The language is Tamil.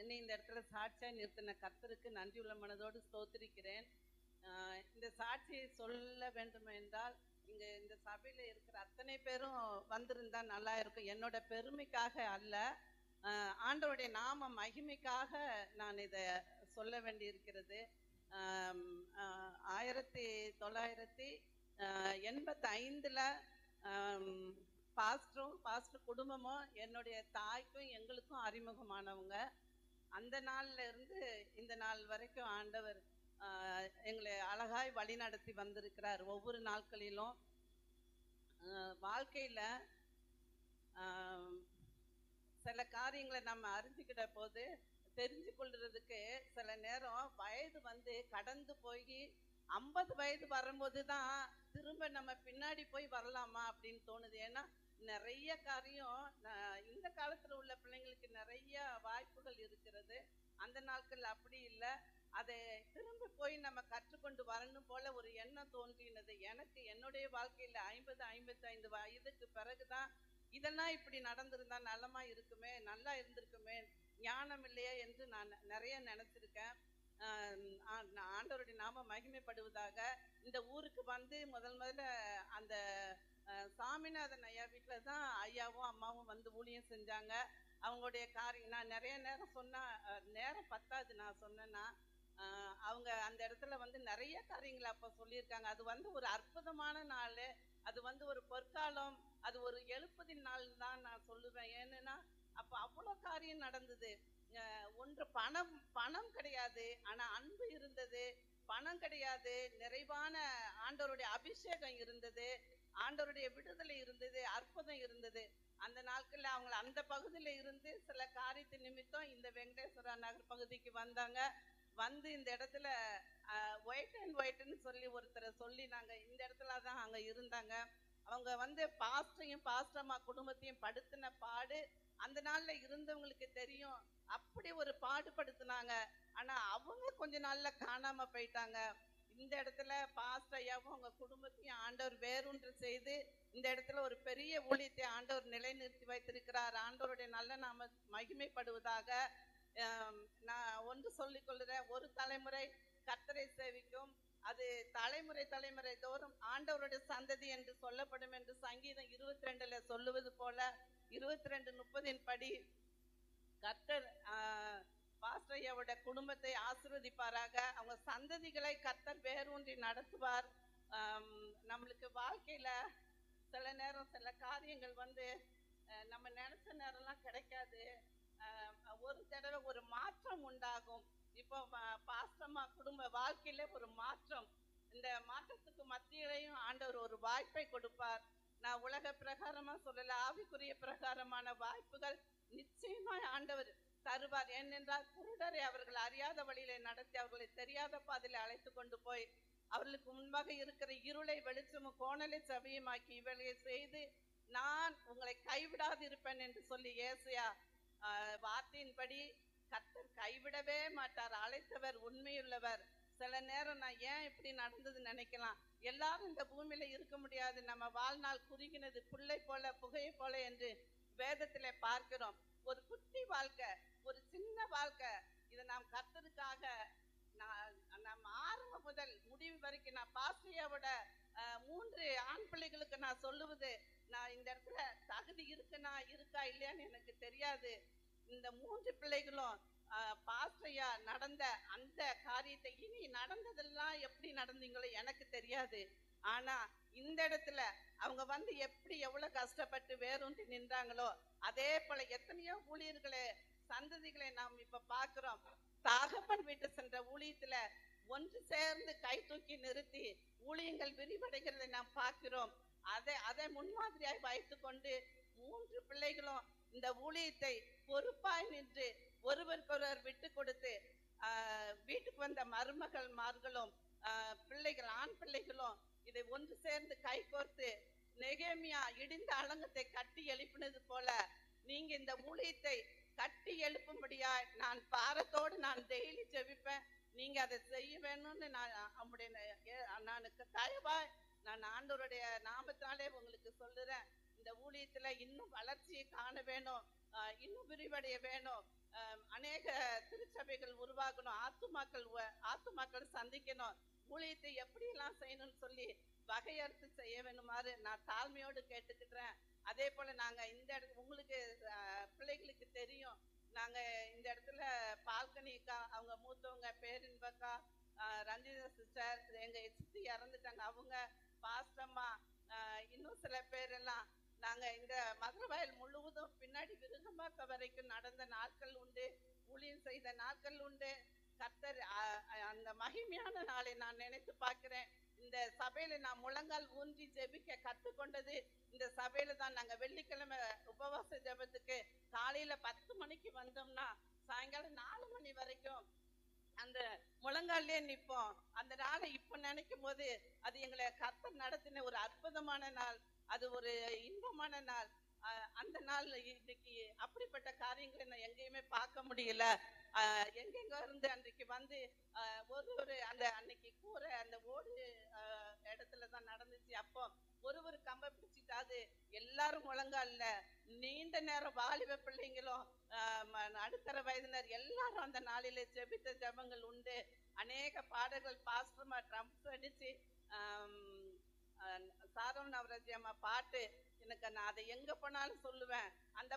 என்னை இந்த இடத்துல சாட்சியா நிறுத்தின கர்த்தருக்கு நன்றியுள்ள மனதோடு ஸ்தோத்திரிக்கிறேன். இந்த சாட்சியை சொல்ல வேண்டும் என்றால் இங்க இந்த சபையில இருக்கிற அத்தனை பேரும் வந்திருந்தா நல்லா இருக்கும். என்னோட பெருமைக்காக அல்ல, ஆண்டவருடைய நாம மகிமைக்காக நான் இதை சொல்ல வேண்டியிருக்கிறது. 1985 பாஸ்டர் குடும்பமும் என்னுடைய தாய்க்கும் எங்களுக்கும் அறிமுகமானவங்க. அந்த நாள்ல இருந்து இந்த நாள் வரைக்கும் ஆண்டவர் எங்களை அழகாய் வழி நடத்தி வந்திருக்கிறார். ஒவ்வொரு நாட்களிலும் வாழ்க்கையில சில காரியங்களை நம்ம அறிஞ்சுக்கிட்ட போது தெரிஞ்சு கொள்றதுக்கு சில நேரம் வயது கடந்து போய் 50 வயது வரும்போது தான் திரும்ப நம்ம பின்னாடி போய் வரலாமா அப்படின்னு தோணுது. ஏன்னா நிறைய காரியம் இந்த காலத்துல உள்ள பிள்ளைங்களுக்கு நிறைய வாய்ப்புகள் இருக்கிறது. அந்த நாட்கள் அப்படி இல்லை. அதை திரும்ப போய் நம்ம கற்றுக்கொண்டு வரணும் போல ஒரு எண்ணம் தோன்றினது எனக்கு. என்னுடைய வாழ்க்கையில 55 வயதுக்கு பிறகுதான் இதெல்லாம் இப்படி நடந்திருந்தா நலமா இருக்குமே, நல்லா இருந்திருக்குமே, ஞானம் இல்லையா என்று நான் நிறைய நினைச்சிருக்கேன். ஆண்டவருடைய நாம மகிமைப்படுவதாக. இந்த ஊருக்கு முதல்ல அந்த சாமிநாதன் ஐயா வீட்டில் தான் ஐயாவும் அம்மாவும் ஊழியம் செஞ்சாங்க. அவங்களுடைய காரியம் நான் நிறைய நேரம் சொன்னா நேரம் பத்தாது. நான் சொன்னேன்னா அவங்க அந்த இடத்துல நிறைய காரியங்களை அப்ப சொல்லியிருக்காங்க. அது ஒரு அற்புதமான நாள், அது ஒரு பொற்காலம், அது ஒரு எழுப்புதின் நாள் தான் நான் சொல்லுவேன். ஏன்னா அப்ப அவ்வளோ காரியம் நடந்தது. ஒன்று பணம் கிடையாது, ஆனா அன்பு இருந்தது. பணம் கிடையாது, நிறைவான ஆண்டவருடைய அபிஷேகம் இருந்தது, ஆண்டவருடைய விடுதலை இருந்தது, அற்புதம் இருந்தது. அந்த நாட்கள்ல அவங்க அந்த பகுதியில இருந்து சில காரியத்தின் நிமித்தம் இந்த வெங்கடேஸ்வரா நகர் பகுதிக்கு வந்தாங்க. இந்த இடத்துல ஒயிட்னு சொல்லி ஒருத்தரை சொல்லி நாங்க இந்த இடத்துல தான் அங்க இருந்தாங்க. அவங்க பாஸ்டரையும் பாஸ்டர்மா குடும்பத்தையும் படுத்தின பாடு அந்த நாள்ல இருந்தவங்களுக்கு தெரியும். அப்படி ஒரு பாடுபடுத்தினாங்க. ஆனா அவங்க கொஞ்ச நாள்ல காணாம போயிட்டாங்க. இந்த இடத்துல பாஸ்டர் ஐயாவும் அவங்க குடும்பத்தையும் ஆண்டவர் வேறொன்று செய்து இந்த இடத்துல ஒரு பெரிய ஊழியத்தை ஆண்டவர் நிலைநிறுத்தி வைத்திருக்கிறார். ஆண்டவருடைய நல்ல நாம மகிமைப்படுவதாக. நான் ஒன்று சொல்லிக் கொள்கிறேன், ஒரு தலைமுறை கர்த்தரை சேவிக்கும், அது தலைமுறை தோறும் ஆண்டவருடைய சந்ததி என்று சொல்லப்படும் என்று சங்கீதம் 22 சொல்லுவது போல 22:30 படி கர்த்தர் பாஸ்டரையோட குடும்பத்தை ஆசீர்வதிப்பாராக. அவங்க சந்ததிகளை கர்த்தர் வேரூன்றி நடத்துவார். நம்மளுக்கு வாழ்க்கையில சில நேரம் சில காரியங்கள் நம்ம நினைச்ச நேரம்லாம் கிடைக்காது. ஒரு தடவை ஒரு மாற்றம் உண்டாகும். இப்போ பாஸ்டர்மா குடும்ப வாழ்க்கையில ஒரு மாற்றம், இந்த மாற்றத்துக்கு மத்தியிலையும் ஆண்டவர் ஒரு வாய்ப்பை கொடுப்பார். நான் உலக பிரகாரமா சொல்லல, ஆவிக்குரிய பிரகாரமான வாய்ப்புகள் நிச்சயமா ஆண்டவர் தருவார். ஏனென்றால் குருடரை அவர்கள் அறியாத வழியில நடத்தி அவர்களை தெரியாத பாதையில அழைத்து கொண்டு போய் அவர்களுக்கு முன்பாக இருக்கிற இருளை வெளிச்சமும் கோணலை செவியுமாக்கி இவர்களை செய்து நான் உங்களை கைவிடாது இருப்பேன் என்று சொல்லி ஏசாயா வார்த்தையின்படி கர்த்தர் கைவிடவே மாட்டார். அழைத்தவர் உண்மையுள்ளவர். சில நேரம் நான் ஏன் இப்படி நடந்தது நினைக்கலாம். எல்லாரும் இந்த பூமியில இருக்க முடியாது. நம்ம வாழ்நாள் குறுகினது, புல்லை போல புகையை போல என்று வேதத்திலே பார்க்கிறோம். ஒரு குட்டி வாழ்க்கை, ஒரு சின்ன வாழ்க்கை. இதை நாம் கர்த்தருக்காக நம்ம ஆரம்பம் முதல் முடிவு வரைக்கும் நான் பாஸ்டரையோட 3 ஆண் பிள்ளைகளுக்கு நான் சொல்லுவது, நான் இந்த இடத்துல தகுதி இருக்கா இல்லையான்னு எனக்கு தெரியாது. இந்த 3 பிள்ளைகளும் பாஸ்டரையா நடந்த அந்த காரியத்தை இனி நடந்ததெல்லாம் எப்படி நடந்தீங்களோ எனக்கு தெரியாது. ஆனா இந்த இடத்துல அவங்க எப்படி எவ்வளவு கஷ்டப்பட்டு வேறொன்று நின்றாங்களோ அதே போல எத்தனையோ ஊழியர்களை சந்ததிகளை நாம் இப்ப பாக்குறோம். தகப்பன் வீட்டு சென்ற ஊழியத்துல ஒன்று சேர்ந்து கை தூக்கி நிறுத்தி ஊழியங்கள் விரிவடைகிறதை நாம் பார்க்கிறோம். அதை முன்மாதிரியாய் வைத்து கொண்டு 3 பிள்ளைகளும் இந்த ஊழியத்தை பொறுப்பாய் நின்று ஒருவருக்கொருவர் விட்டு கொடுத்து வீட்டுக்கு வந்த மருமகள்மார்களும் பிள்ளைகள் ஆண் பிள்ளைகளும் இதை ஒன்று சேர்ந்து கை கோர்த்து நெகேமியா இடிந்த அலங்கத்தை கட்டி எழுப்பினது போல நீங்க இந்த ஊழியத்தை கட்டி எழுப்பும்படியா நான் பாரத்தோடு நான் டெய்லி ஜெபிப்பேன். நீங்க அதை செய்ய வேணும்னு நான் தயவா நான் ஆண்டவருடைய நாமத்தாலே உங்களுக்கு சொல்லுறேன். இந்த ஊழியத்துல இன்னும் வளர்ச்சியை காண வேணும், இன்னும் விரிவடைய வேணும். அநேக திருச்சபைகள் உருவாகணும், ஆத்துமாக்கள் சந்திக்கணும், ஊழியத்தை எப்படி எல்லாம் செய்யணும்னு சொல்லி வகையறுத்து செய்ய வேணுமாறு நான் தாழ்மையோடு கேட்டுக்கிட்டேன். அதே போல நாங்க இந்த இடத்துல உங்களுக்கு பிள்ளைகளுக்கு தெரியும், நாங்க இந்த இடத்துல பால்கனிக்கா அவங்க மூத்தவங்க பேரின்பக்கா, ரஞ்சிதா சிஸ்டர், எங்க சித்தி இறந்துட்டாங்க, அவங்க பாஸ்டம்மா, இன்னும் சில பேர் எல்லாம் நாங்க இந்த மதுரவாயல் முழுவதும் பின்னாடி விருகம்பாக்கம் வரைக்கும் நடந்த நாட்கள் உண்டு, ஊழியம் செய்த நாட்கள் உண்டு. கர்த்தர் அந்த மகிமையான நாளை நான் நினைத்து பார்க்கிறேன். இந்த சபையில நான் முழங்கால் ஊன்றி ஜெபிக்க கற்றுக்கொண்டது இந்த சபையில தான். நாங்க வெள்ளிக்கிழமை உபவாச ஜெபத்துக்கு காலையில 10 மணிக்கு வந்தோம்னா சாயங்காலம் 4 மணி வரைக்கும் அந்த முழங்காலே நிற்போம். அந்த நாளை இப்ப நினைக்கும் போது அது எங்களை கர்த்தர் நடத்தின ஒரு அற்புதமான நாள், அது ஒரு இன்பமான நாள். அந்த நாள் இன்னைக்கு அப்படிப்பட்ட காரியங்களை நான் எங்கேயுமே பார்க்க முடியல. எங்கெங்க இருந்து அன்றைக்கு வந்து ஒரு அந்த அன்னைக்கு கூரை அந்த ஓடு இடத்துலதான் நடந்துச்சு. அப்போ ஒரு கம்பை பிடிச்சிட்டாது எல்லாரும் முழங்கால்ல நீண்ட நேரம் வாலிப பிள்ளைங்களும் நடுத்தர வயதினர் எல்லாரும் அந்த நாளிலே ஜெபித்த ஜெபங்கள் உண்டு. அநேக பாடல்கள் பாஸ்டர்மா ட்ரம்ஸ் அடிச்சு சாரோன் நவராஜி அம்மா பாட்டு, எனக்கு நான் அதை எங்க போனாலும் சொல்லுவேன். அந்த